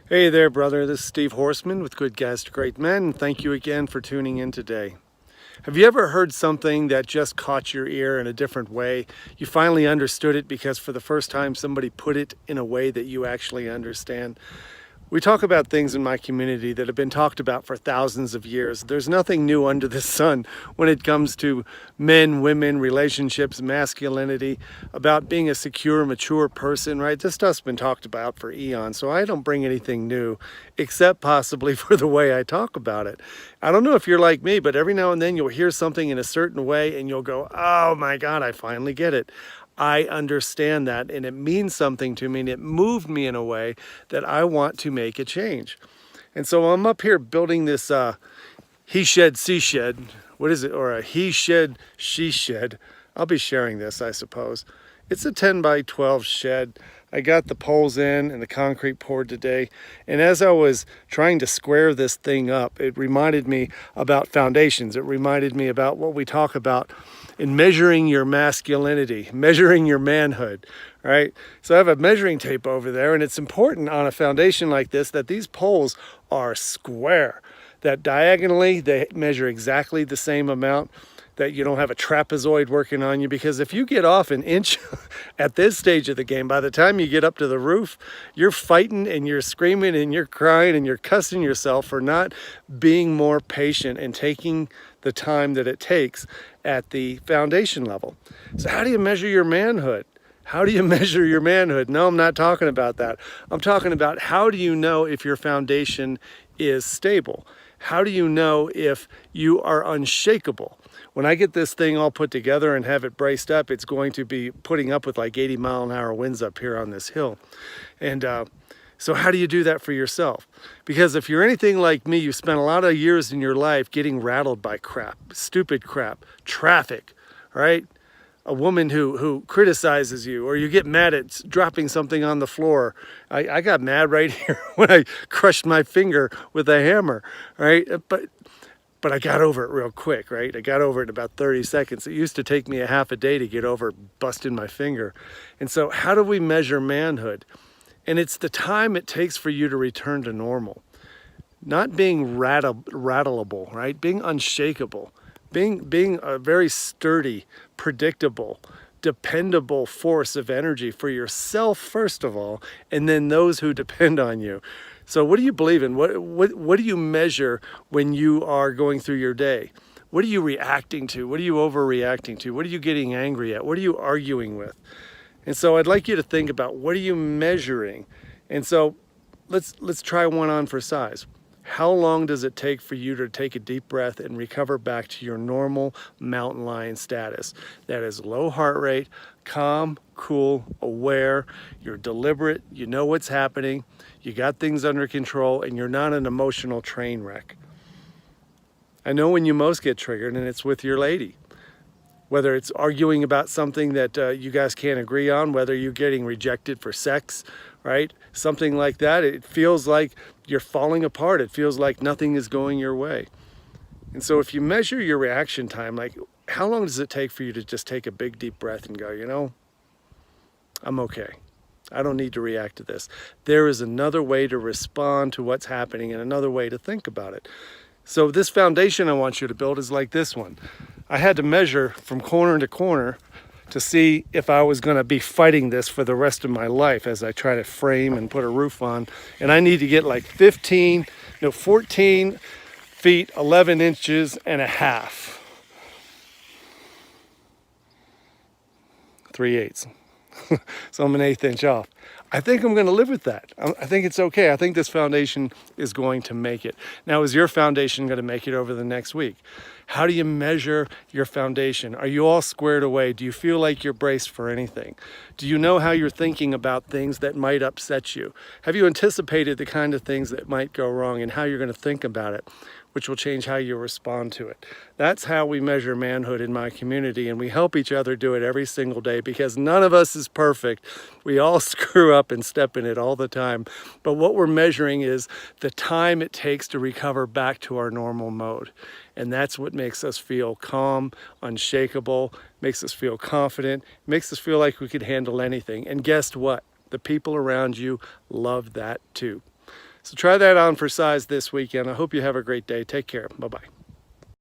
Hey there, brother. This is Steve Horseman with Good Guys to Great Men, and thank you again for tuning in today. Have you ever heard something that just caught your ear in a different way? You finally understood it because for the first time somebody put it in a way that you actually understand. We talk about things in my community that have been talked about for thousands of years. There's nothing new under the sun when it comes to men, women, relationships, masculinity, about being a secure, mature person, right? This stuff's been talked about for eons, so I don't bring anything new, except possibly for the way I talk about it. I don't know if you're like me, but every now and then you'll hear something in a certain way and you'll go, oh my God, I finally get it. I understand that, and it means something to me, and it moved me in a way that I want to make a change. And so I'm up here building this he shed, she shed. What is it? Or a he shed, she shed. I'll be sharing this, I suppose. It's a 10 by 12 shed. I got the poles in and the concrete poured today. And as I was trying to square this thing up, it reminded me about foundations. It reminded me about what we talk about in measuring your masculinity, measuring your manhood, right? So I have a measuring tape over there, and it's important on a foundation like this that these poles are square, that diagonally they measure exactly the same amount, that you don't have a trapezoid working on you, because if you get off an inch at this stage of the game, by the time you get up to the roof, you're fighting and you're screaming and you're crying and you're cussing yourself for not being more patient and taking the time that it takes at the foundation level. So how do you measure your manhood? How do you measure your manhood? No, I'm not talking about that. I'm talking about how do you know if your foundation is stable? How do you know if you are unshakable? When I get this thing all put together and have it braced up, it's going to be putting up with like 80-mile-an-hour winds up here on this hill. And so how do you do that for yourself? Because if you're anything like me, you spent a lot of years in your life getting rattled by crap, stupid crap, traffic, right? A woman who criticizes you, or you get mad at dropping something on the floor. I got mad right here when I crushed my finger with a hammer, right? But I got over it real quick, right? I got over it in about 30 seconds. It used to take me a half a day to get over busting my finger. And so how do we measure manhood? And it's the time it takes for you to return to normal. Not being rattleable, right? Being unshakable. Being a very sturdy, predictable, dependable force of energy for yourself, first of all, and then those who depend on you. So what do you believe in? What do you measure when you are going through your day? What are you reacting to? What are you overreacting to? What are you getting angry at? What are you arguing with? And so I'd like you to think about, what are you measuring? And so let's try one on for size. How long does it take for you to take a deep breath and recover back to your normal mountain lion status? That is low heart rate, calm, cool, aware, you're deliberate, you know what's happening, you got things under control, and you're not an emotional train wreck. I know when you most get triggered, and it's with your lady. Whether it's arguing about something that you guys can't agree on, whether you're getting rejected for sex, right? Something like that. It feels like you're falling apart. It feels like nothing is going your way. And so if you measure your reaction time, like how long does it take for you to just take a big deep breath and go, you know, I'm okay. I don't need to react to this. There is another way to respond to what's happening and another way to think about it. So this foundation I want you to build is like this one. I had to measure from corner to corner to see if I was going to be fighting this for the rest of my life as I try to frame and put a roof on. And I need to get like 14 feet, 11 inches and a half. 3/8. So I'm an 1/8 inch off. I think I'm going to live with that. I think it's okay. I think this foundation is going to make it. Now, is your foundation going to make it over the next week? How do you measure your foundation? Are you all squared away? Do you feel like you're braced for anything? Do you know how you're thinking about things that might upset you? Have you anticipated the kind of things that might go wrong and how you're going to think about it, which will change how you respond to it? That's how we measure manhood in my community, and we help each other do it every single day because none of us is perfect. We all screw up and step in it all the time. But what we're measuring is the time it takes to recover back to our normal mode. And that's what makes us feel calm, unshakable, makes us feel confident, makes us feel like we could handle anything. And guess what? The people around you love that too. So try that on for size this weekend. I hope you have a great day. Take care. Bye-bye.